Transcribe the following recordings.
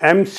MC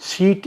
CT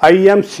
IMC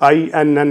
INN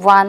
1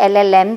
LLM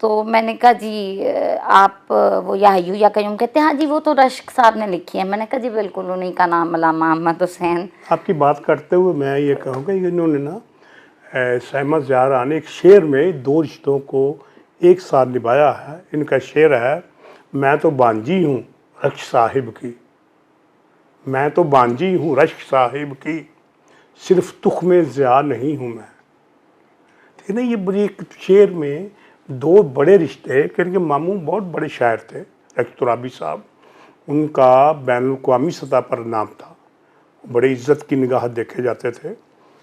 تو میں نے کہا جی آپ وہ یا حیو یا قیوم کہتے ہیں؟ ہاں جی وہ تو رشک صاحب نے لکھی ہے۔ میں نے کہا جی بالکل انہیں کا نام علامہ محمد حسین۔ آپ کی بات کرتے ہوئے میں یہ کہوں گا انہوں نے نا سیما زہرا نے ایک شعر میں دو رشتوں کو ایک ساتھ نبھایا ہے۔ ان کا شعر ہے، میں تو بانجی ہوں رشک صاحب کی، میں تو بانجی ہوں رشک صاحب کی، صرف تخم ضیاء نہیں ہوں میں۔ ٹھیک ہے نا، یہ بڑی ایک شعر میں دو بڑے رشتے، کیونکہ ماموں بہت بڑے شاعر تھے رشک ترابی صاحب، ان کا بین الاقوامی سطح پر نام تھا، بڑے عزت کی نگاہ دیکھے جاتے تھے،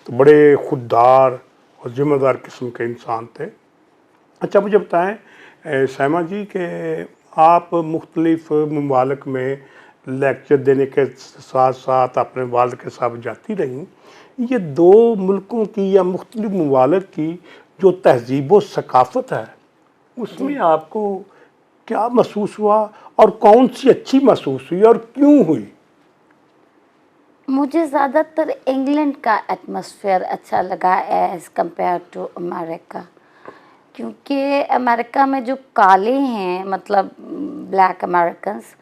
تو بڑے خوددار اور ذمہ دار قسم کے انسان تھے۔ اچھا مجھے بتائیں سیما جی کہ آپ مختلف ممالک میں لیکچر دینے کے ساتھ ساتھ اپنے والد کے ساتھ جاتی رہیں، یہ دو ملکوں کی یا مختلف ممالک کی جو تہذیب و ثقافت ہے اس میں آپ کو کیا محسوس ہوا اور کون سی اچھی محسوس ہوئی اور کیوں ہوئی؟ مجھے زیادہ تر انگلینڈ کا ایٹماسفیئر اچھا لگا ایز کمپیئر ٹو امریکہ، کیونکہ امریکہ میں جو کالے ہیں، مطلب black Americans,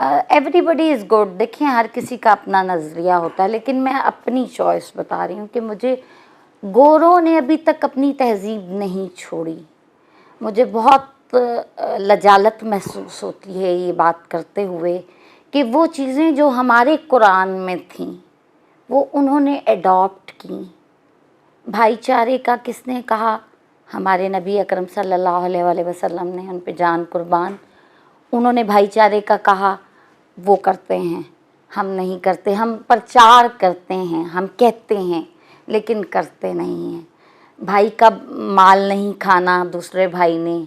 everybody is good, دیکھیں ہر کسی کا اپنا نظریہ ہوتا ہے، لیکن میں اپنی چوائس بتا رہی ہوں کہ مجھے گوروں نے ابھی تک اپنی تہذیب نہیں چھوڑی۔ مجھے بہت لجالت محسوس ہوتی ہے یہ بات کرتے ہوئے کہ وہ چیزیں جو ہمارے قرآن میں تھیں وہ انہوں نے ایڈاپٹ کی۔ بھائی چارے کا کس نے کہا؟ ہمارے نبی اکرم صلی اللہ علیہ وآلہ وسلم نے، ان پہ جان قربان۔ انہوں نے بھائی چارے کا کہا، وہ کرتے ہیں، ہم نہیں کرتے۔ ہم پرچار کرتے ہیں، ہم کہتے ہیں لیکن کرتے نہیں ہیں۔ بھائی کا مال نہیں کھانا دوسرے بھائی نے،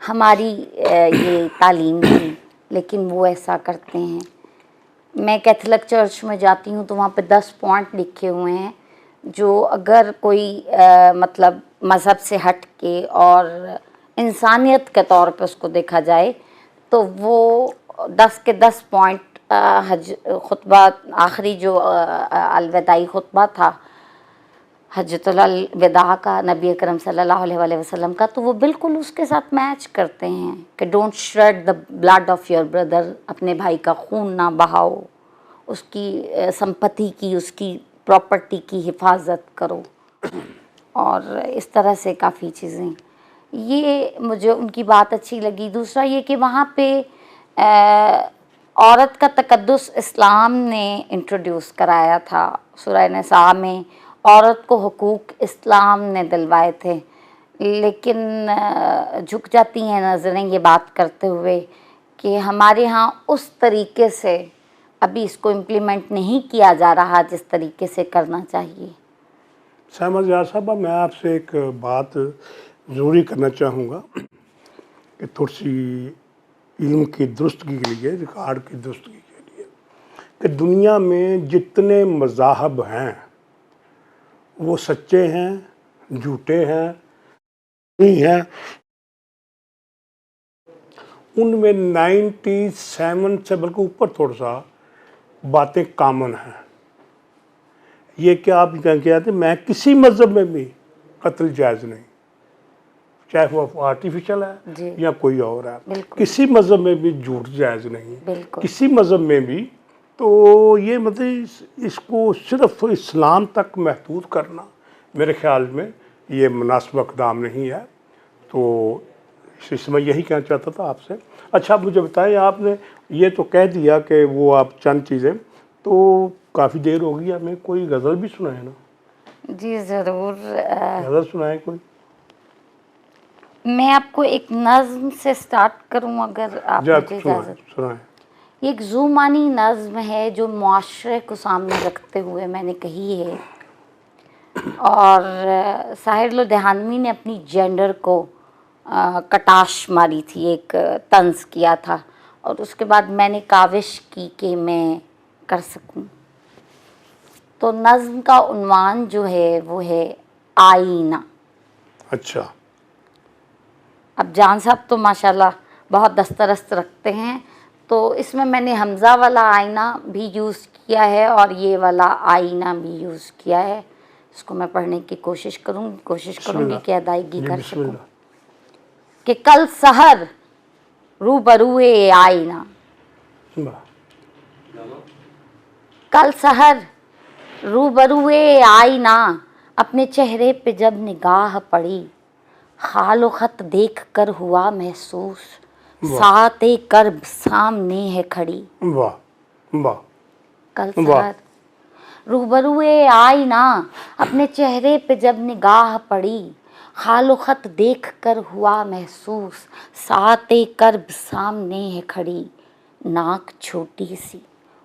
ہماری یہ تعلیم تھی، لیکن وہ ایسا کرتے ہیں۔ میں کیتھولک چرچ میں جاتی ہوں تو وہاں پہ 10 پوائنٹ لکھے ہوئے ہیں جو اگر کوئی مطلب مذہب سے ہٹ کے اور انسانیت کے طور پہ اس کو دیکھا جائے تو وہ 10 کے 10 پوائنٹ حج خطبہ، آخری جو الوداعی خطبہ تھا حجۃ الوداع کا نبی اکرم صلی اللہ علیہ وآلہ وسلم کا، تو وہ بالکل اس کے ساتھ میچ کرتے ہیں کہ don't shred the blood of your brother, اپنے بھائی کا خون نہ بہاؤ، اس کی سمپتی کی، اس کی پراپرٹی کی حفاظت کرو، اور اس طرح سے کافی چیزیں۔ یہ مجھے ان کی بات اچھی لگی۔ دوسرا یہ کہ وہاں پہ عورت کا تقدس اسلام نے انٹروڈیوس کرایا تھا۔ سورہ نساء میں عورت کو حقوق اسلام نے دلوائے تھے، لیکن جھک جاتی ہیں نظریں یہ بات کرتے ہوئے کہ ہمارے ہاں اس طریقے سے ابھی اس کو امپلیمنٹ نہیں کیا جا رہا جس طریقے سے کرنا چاہیے۔ سیما زہرا صاحبہ، میں آپ سے ایک بات ضروری کرنا چاہوں گا کہ تھوڑی سی علم کی درستگی کے لیے، ریکارڈ کی درستگی کے لیے، کہ دنیا میں جتنے مذاہب ہیں وہ سچے ہیں، جھوٹے ہیں، نہیں ہیں، ان میں 97 سے بلکہ اوپر تھوڑا سا باتیں کامن ہیں۔ یہ کہ آپ کہتے ہیں میں کسی مذہب میں بھی قتل جائز نہیں، چاہے وہ آرٹیفیشل ہے جی یا کوئی اور ہے، بالکل کسی مذہب میں بھی جھوٹ جائز نہیں، بالکل کسی مذہب میں بھی۔ تو یہ مطلب اس کو صرف اسلام تک محدود کرنا میرے خیال میں یہ مناسب اقدام نہیں ہے۔ تو اس میں یہی کہنا چاہتا تھا آپ سے۔ اچھا آپ مجھے بتائیں، آپ نے یہ تو کہہ دیا کہ وہ آپ چند چیزیں، تو کافی دیر ہو گئی، ہمیں کوئی غزل بھی سنائیں نا؟ جی ضرور۔ غزل سنائیں کوئی۔ میں آپ کو ایک نظم سے سٹارٹ کروں اگر آپ مجھے اجازت؟ سنائیں۔ یہ ایک زومانی نظم ہے جو معاشرے کو سامنے رکھتے ہوئے میں نے کہی ہے، اور ساحر لدھیانوی نے اپنی جینڈر کو کٹاش ماری تھی، ایک طنز کیا تھا، اور اس کے بعد میں نے کاوش کی کہ میں کر سکوں۔ تو نظم کا عنوان جو ہے وہ ہے آئینہ۔ اچھا۔ اب جان صاحب تو ماشاءاللہ بہت دسترست رکھتے ہیں، تو اس میں نے حمزہ والا آئینہ بھی یوز کیا ہے اور یہ والا آئینہ بھی یوز کیا ہے۔ اس کو میں پڑھنے کی کوشش کروں گی کہ ادائیگی کر سکوں۔ کہ کل سحر روبروئے آئینہ، واہ کل سحر روبروئے آئینہ، اپنے چہرے پہ جب نگاہ پڑی، خال و خط دیکھ کر ہوا محسوس، ساعت کرب سامنے ہے کھڑی۔ واہ واہ کل سحر روبروئے آئینہ، اپنے چہرے پہ جب نگاہ پڑی، خال و خط دیکھ کر ہوا محسوس، ساعت کرب سامنے ہے کھڑی۔ ناک چھوٹی سی،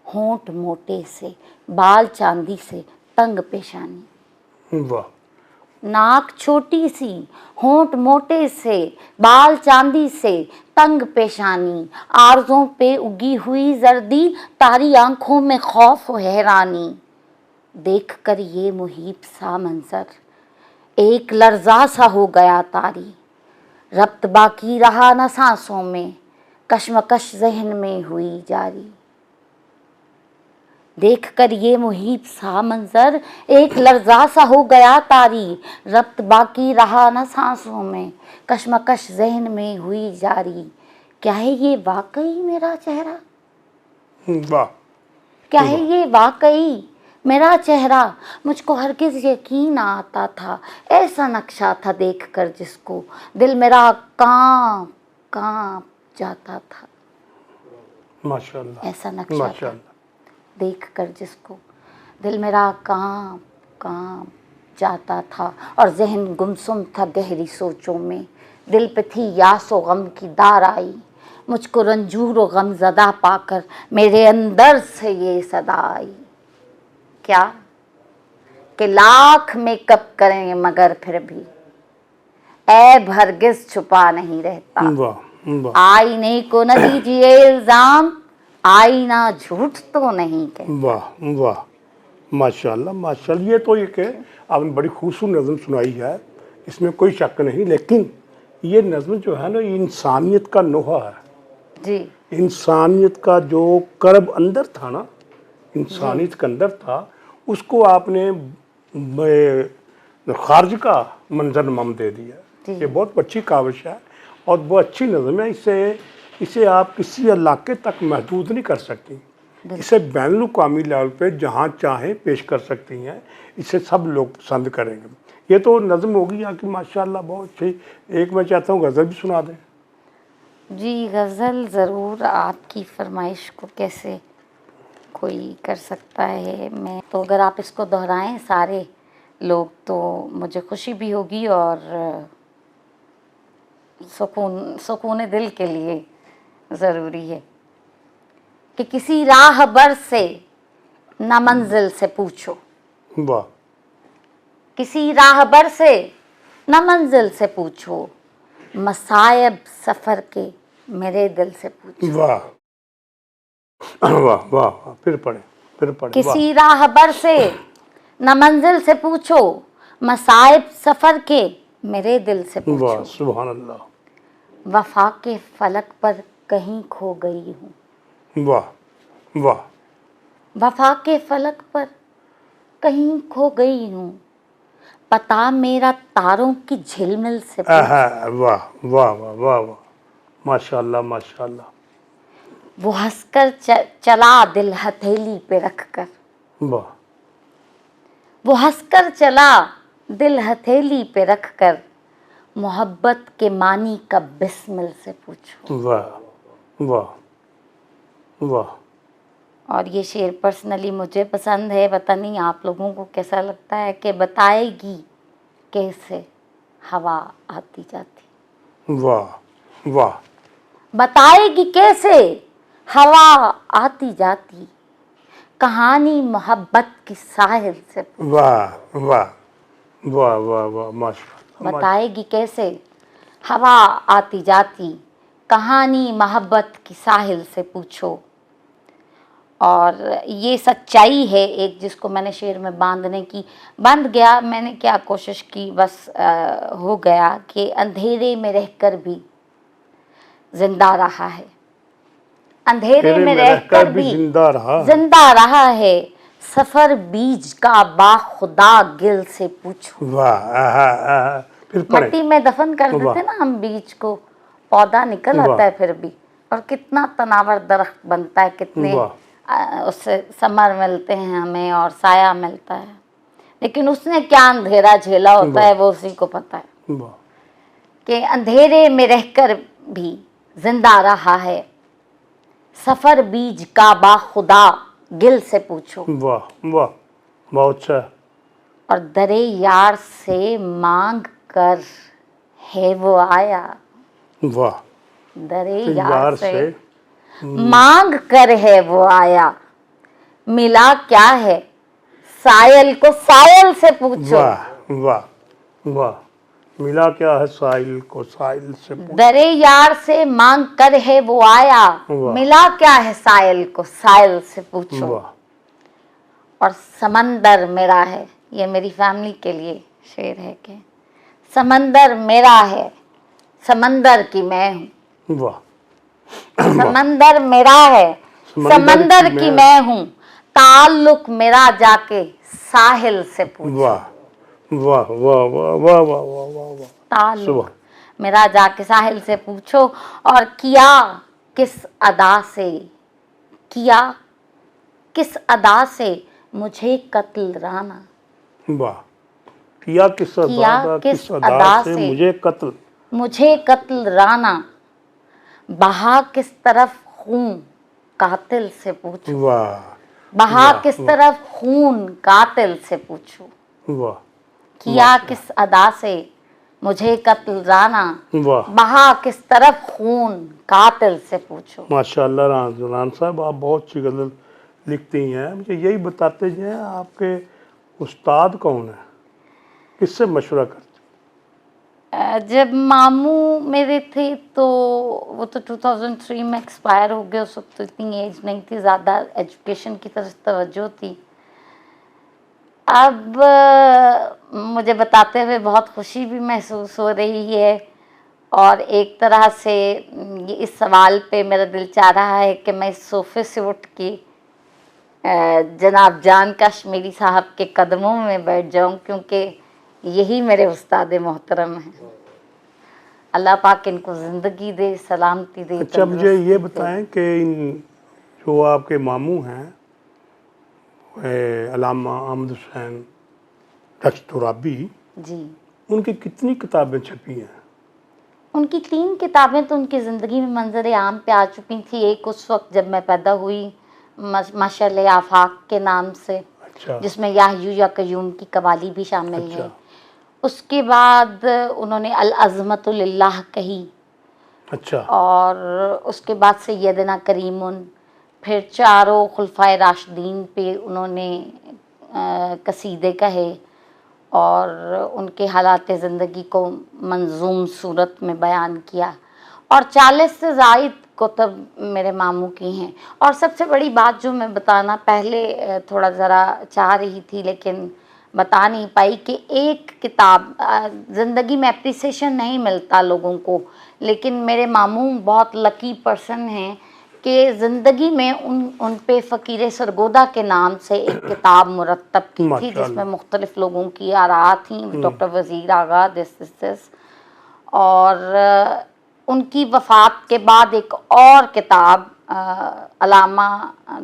ہونٹ موٹے سے، بال چاندی سے، تنگ پیشانی۔ واہ ناک چھوٹی سی، ہونٹ موٹے سے، بال چاندی سے، تنگ پیشانی، آرزوں پہ اگی ہوئی زردی، تاری آنکھوں میں خوف و حیرانی۔ دیکھ کر یہ محیب سا منظر، ایک لرزہ سا ہو گیا طاری، ربط باقی رہا نہ سانسوں میں، کشمکش ذہن میں ہوئی جاری۔ دیکھ کر یہ محیب سا منظر، ایک لرزہ سا ہو گیا طاری، ربط باقی رہا نہ سانسوں میں، کشمکش ذہن میں ہوئی جاری۔ کیا ہے یہ واقعی میرا چہرہ؟ واہ کیا ہے یہ واقعی میرا چہرہ؟ مجھ کو ہرگز یقین نہ آتا تھا، ایسا نقشہ تھا دیکھ کر جس کو دل میرا کانپ کانپ جاتا تھا۔ ماشاء اللہ ایسا نقشہ ماشاء تھا اللہ دیکھ کر جس کو دل میرا کانپ کانپ جاتا تھا، اور ذہن گمسم تھا گہری سوچوں میں، دل پہ تھی یاس و غم کی دار آئی، مجھ کو رنجور و غم زدہ پا کر میرے اندر سے یہ صدا آئی۔ کیا کہ لاکھ میک اپ کریں مگر پھر بھی عیب ہرگز چھپا نہیں رہتا، واہ واہ آئینے کو نہ دیجیے الزام، آئینہ جھوٹ تو نہیں کہتا۔ واہ واہ ماشاء اللہ ماشاء اللہ۔ یہ تو یہ کہ آپ نے بڑی خوبصورت نظم سنائی ہے، اس میں کوئی شک نہیں، لیکن یہ نظم جو ہے نا، یہ انسانیت کا نوحہ ہے۔ جی انسانیت کا جو کرب اندر تھا نا، انسانیت کے اندر تھا، اس کو آپ نے خارج کا منظر نام دے دیا۔ جی۔ یہ بہت اچھی کاوش ہے اور بہت اچھی نظم ہے۔ اسے آپ کسی علاقے تک محدود نہیں کر سکتی، اسے بین الاقوامی لیول پہ جہاں چاہیں پیش کر سکتی ہیں، اسے سب لوگ پسند کریں گے۔ یہ تو نظم ہوگی آپ کی ماشاءاللہ بہت اچھی۔ ایک میں چاہتا ہوں غزل بھی سنا دیں۔ جی غزل ضرور، آپ کی فرمائش کو کیسے کوئی کر سکتا ہے؟ میں تو اگر آپ اس کو دہرائیں سارے لوگ تو مجھے خوشی بھی ہوگی، اور سکون دل کے لیے ضروری ہے کہ کسی راہ بر سے نہ منزل سے پوچھو، واہ کسی راہ بر سے نہ منزل سے پوچھو، مصائب سفر کے میرے دل سے پوچھو۔ واہ واہ واہ واہ، پھر پڑھیں واہ۔ کسی راہ بر سے نہ منزل سے پوچھو، مصائب سفر کے میرے دل سے واہ پوچھو، سبحان اللہ، وفا کے فلک پر کہیں کھو گئی ہوں، واہ واہ وفا کے فلک پر کہیں کھو گئی ہوں، پتا میرا تاروں کی جھلمل سے پوچھو، واہ واہ واہ واہ واہ، ماشاء اللہ ماشاء اللہ، وہ ہنس کر چلا دل ہتھیلی پہ رکھ کر، واہ وہ ہنس کر چلا دل ہتھیلی پہ رکھ کر، محبت کے معنی کا بسمل سے پوچھو۔ واہ واہ واہ، اور یہ شعر پرسنلی مجھے پسند ہے، پتہ نہیں آپ لوگوں کو کیسا لگتا ہے، کہ بتائے گی کیسے ہوا آتی جاتی، واہ واہ بتائے گی کیسے ہوا آتی جاتی، کہانی محبت کی ساحل سے پوچھو، واہ واہ واہ واہ واہ، ماشاء اللہ، بتائے گی کیسے ہوا آتی جاتی، کہانی محبت کی ساحل سے پوچھو۔ اور یہ سچائی ہے ایک جس کو میں نے شعر میں باندھنے کی بندھ گیا، میں نے کیا کوشش کی، بس ہو گیا کہ اندھیرے میں رہ کر بھی زندہ رہا ہے، اندھیرے میں رہ کر بھی زندہ رہا ہے، سفر بیج کا با خدا گل سے پوچھو۔ واہ پھر پڑھیں، مٹی میں دفن کر دیتے نا ہم بیج کو، پودا نکل واہ۔ آتا ہے پھر بھی، اور کتنا تناور درخت بنتا ہے، کتنے واہ۔ اس سے ثمر ملتے ہیں ہمیں اور سایہ ملتا ہے، لیکن اس نے کیا اندھیرا جھیلا ہوتا ہے وہ اسی کو پتہ ہے، واہ کہ اندھیرے میں رہ کر بھی زندہ رہا ہے، سفر بیج کا با خدا گل سے پوچھو، واہ واہ، بہت اچھا ہے۔ اور درے یار سے مانگ کر ہے وہ آیا، واہ، درے تو یار سے سے مانگ کر ہے وہ آیا، ملا کیا ہے سائل کو سائل سے پوچھو، واہ واہ واہ، ملا کیا ہے ساحل کو ساحل سے پوچھ۔ درے یار سے مانگ کر ہے وہ آیا، واہ۔ ملا کیا ہے سائل کو سائل سے پوچھو، واہ اور سمندر میرا ہے، یہ میری فیملی کے لیے شعر ہے کہ سمندر میرا ہے، سمندر کی میں ہوں، واہ، سمندر میرا ہے، سمندر کی میں ہوں، تعلق میرا جا کے ساحل سے پوچھو، واہ واہ واہ واہ واہ واہ واہ واہ واہ، تعلق میرا جا کے ساحل سے پوچھو، اور کیا کس ادا سے، کیا کس ادا سے مجھے قتل رانا، واہ، کیا کس ادا سے مجھے قتل، مجھے قتل رانا، بہا کس طرف خون قاتل سے پوچھو، واہ بہا کس طرف خون قاتل سے پوچھو، واہ کیا کس ادا سے مجھے قتل رانا، واہ، بہا کس طرف خون قاتل سے پوچھو۔ ماشاء اللہ ران صاحب، آپ بہت اچھی غزل لکھتی ہیں۔ مجھے یہی بتاتے جائیں آپ کے استاد کون ہیں، کس سے مشورہ کرتے؟ جب ماموں میرے تھے تو وہ تو 2003 میں ایکسپائر ہو گئے، اس وقت تو اتنی ایج نہیں تھی، زیادہ ایجوکیشن کی طرف توجہ تھی۔ اب مجھے بتاتے ہوئے بہت خوشی بھی محسوس ہو رہی ہے، اور ایک طرح سے اس سوال پہ میرا دل چاہ رہا ہے کہ میں اس صوفے سے اٹھ کے جناب جان کشمیری صاحب کے قدموں میں بیٹھ جاؤں، کیونکہ یہی میرے استاد محترم ہیں۔ اللہ پاک ان کو زندگی دے، سلامتی دے، اچھا، مجھے یہ تندرستی دے۔ بتائیں کہ جو آپ کے ماموں ہیں علامہ احمد حسین ڈچ ترابی، جی، ان کی کتنی کتابیں چھپی ہیں؟ ان کی 3 کتابیں تو ان کی زندگی میں منظر عام پہ آ چکی تھی۔ ایک اس وقت جب میں پیدا ہوئی، مشعل آفاق کے نام سے، اچھا جس میں یا حیو یا قیوم کی قوالی بھی شامل ہے۔ اچھا اس کے بعد انہوں نے العظمت للہ کہی، اچھا اور اس کے بعد سیدنا کریمن، پھر چاروں خلفائے راشدین پہ انہوں نے قصیدے کہے، اور ان کے حالات زندگی کو منظوم صورت میں بیان کیا، اور 40 سے زائد کتب میرے ماموں کی ہیں۔ اور سب سے بڑی بات جو میں بتانا پہلے تھوڑا ذرا چاہ رہی تھی لیکن بتا نہیں پائی، کہ ایک کتاب، زندگی میں اپریسیشن نہیں ملتا لوگوں کو، لیکن میرے ماموں بہت لکی پرسن ہیں کہ زندگی میں ان پہ فقیر سرگودا کے نام سے ایک کتاب مرتب کی تھی، جس میں مختلف لوگوں کی آراء تھیں، ڈاکٹر وزیر آغا دس، اور ان کی وفات کے بعد ایک اور کتاب علامہ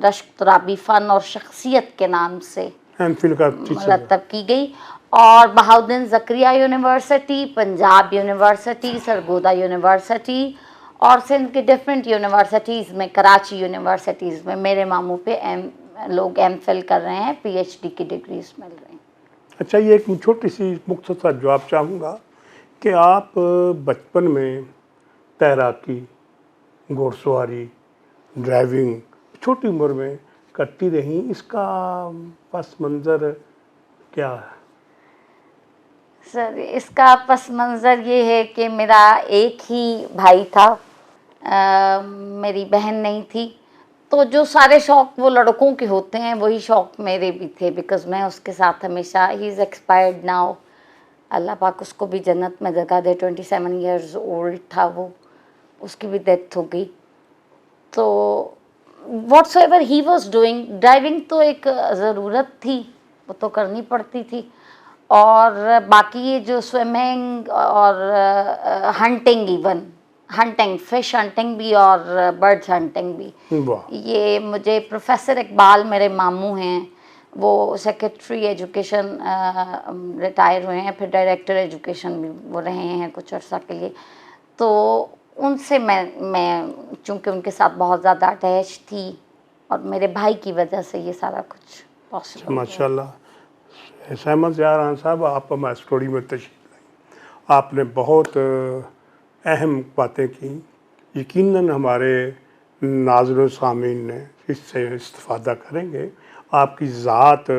رشک ترابی فن اور شخصیت کے نام سے ایم فل کا مرتب کی گئی، اور Bahauddin Zakariya university, Punjab university, Sargodha university, اور سندھ کی ڈفرینٹ یونیورسٹیز میں، کراچی یونیورسٹیز میں میرے ماموں پہ لوگ ایم فل کر رہے ہیں، پی ایچ ڈی کی ڈگریز مل رہی ہیں۔ اچھا، یہ ایک چھوٹی سی مختصر جواب چاہوں گا کہ آپ بچپن میں تیراکی، گھوڑ سواری، ڈرائیونگ چھوٹی عمر میں کرتی رہیں، اس کا پس منظر کیا ہے؟ سر، اس کا پس منظر یہ ہے کہ میرا ایک ہی بھائی تھا، میری بہن نہیں تھی، تو جو سارے شوق وہ لڑکوں کے ہوتے ہیں وہی شوق میرے بھی تھے، بیکاز میں اس کے ساتھ ہمیشہ، ہی از ایکسپائرڈ ناؤ، اللہ پاک اس کو بھی جنت میں جگہ دے، 27 ایئرز اولڈ تھا وہ، اس کی بھی ڈیتھ ہو گئی۔ تو what's ever he was doing, driving تو ایک ضرورت تھی، وہ تو کرنی پڑتی تھی، اور باقی یہ جو سوئمنگ اور hunting even, hunting, fish hunting بھی اور برڈس ہنٹنگ بھی. واہ یہ مجھے پروفیسر اقبال میرے ماموں ہیں، وہ سیکریٹری ایجوکیشن ریٹائر ہوئے ہیں، پھر ڈائریکٹر ایجوکیشن بھی وہ رہے ہیں کچھ عرصہ کے لیے. تو ان سے میں چونکہ ان کے ساتھ بہت زیادہ اٹیچ تھی، اور میرے بھائی کی وجہ سے یہ سارا کچھ پاسبل. ماشاء اللہ. سحمد ضیاء صاحب، آپ ہمارے اسٹوری میں تشریف لائیں. آپ نے بہت اہم باتیں کی. یقیناً ہمارے ناظرین و سامعین نے اس سے استفادہ کریں گے. آپ کی ذات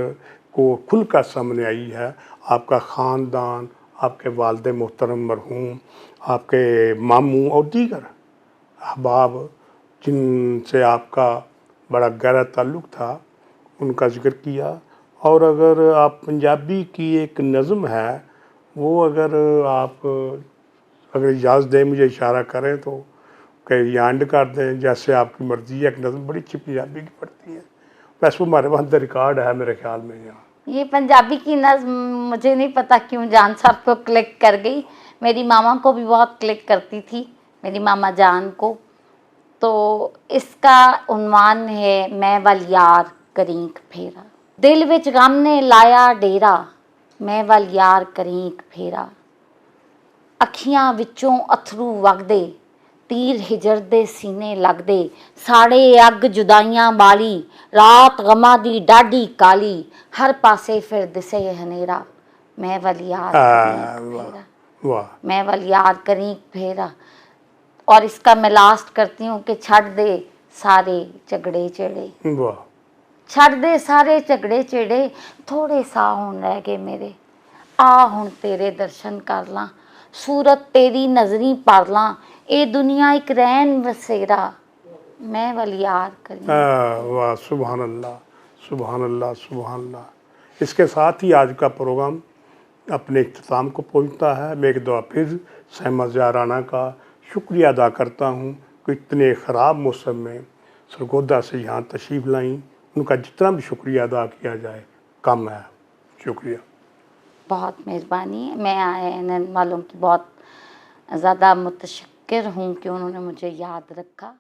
کو کھل کر سامنے آئی ہے. آپ کا خاندان، آپ کے والد محترم مرحوم، آپ کے ماموں اور دیگر احباب جن سے آپ کا بڑا گہرا تعلق تھا، ان کا ذکر کیا. اور اگر آپ پنجابی کی ایک نظم ہے وہ اگر آپ اجازت دیں مجھے اشارہ کریں تو کہ یہ اینڈ کر دیں، جیسے آپ کی مرضی ہے. ایک نظم بڑی اچھی پنجابی کی پڑتی ہے، ویسے وہ ہمارے وہاں ریکارڈ ہے میرے خیال میں. یہاں یہ پنجابی کی نظم مجھے نہیں پتا کیوں جان صاحب کو کلک کر گئی. میری ماما کو بھی بہت کلک کرتی تھی، میری ماما جان کو. تو اس کا عنوان ہے میں ول یار کریک پھیرا. دل وچ غم نے لایا ڈیرا، میں ول یار کریک پھیرا. اکھیاں وچوں اتھرو وگدے، تیر ہجر دے سینے لگدے. ساڑے اگ جدائیاں بالی، رات غماں دی ڈاڈی کالی. ہر پاسے پھر دسے ہنیرا، میں ول یار کریک واہ پھیرا. واہ میں ول یار کریک پھیرا. اور اس کا میں لاسٹ کرتی ہوں کہ چھڑ دے سارے جھگڑے چڑے. واہ. چھڑ دے سارے جھگڑے چڑے، تھوڑے سا ہون رہ گئے میرے. آ ہن تیرے درشن کر لاں، صورت تیری نظری پڑھ لاں. اے دنیا ایک رین بسیرا، میں ول یار کریک. واہ، سبحان اللہ سبحان اللہ سبحان اللہ. اس کے ساتھ ہی آج کا پروگرام اپنے اختتام کو پہنچتا ہے. میں ایک دفعہ پھر سحمد ضیاء رانا کا شکریہ ادا کرتا ہوں کہ اتنے خراب موسم میں سرگودا سے یہاں تشریف لائیں. ان کا جتنا بھی شکریہ ادا کیا جائے کم ہے. شکریہ. بہت مہربانی. میں ANN والوں کی بہت زیادہ متشکر ہوں کہ انہوں نے مجھے یاد رکھا.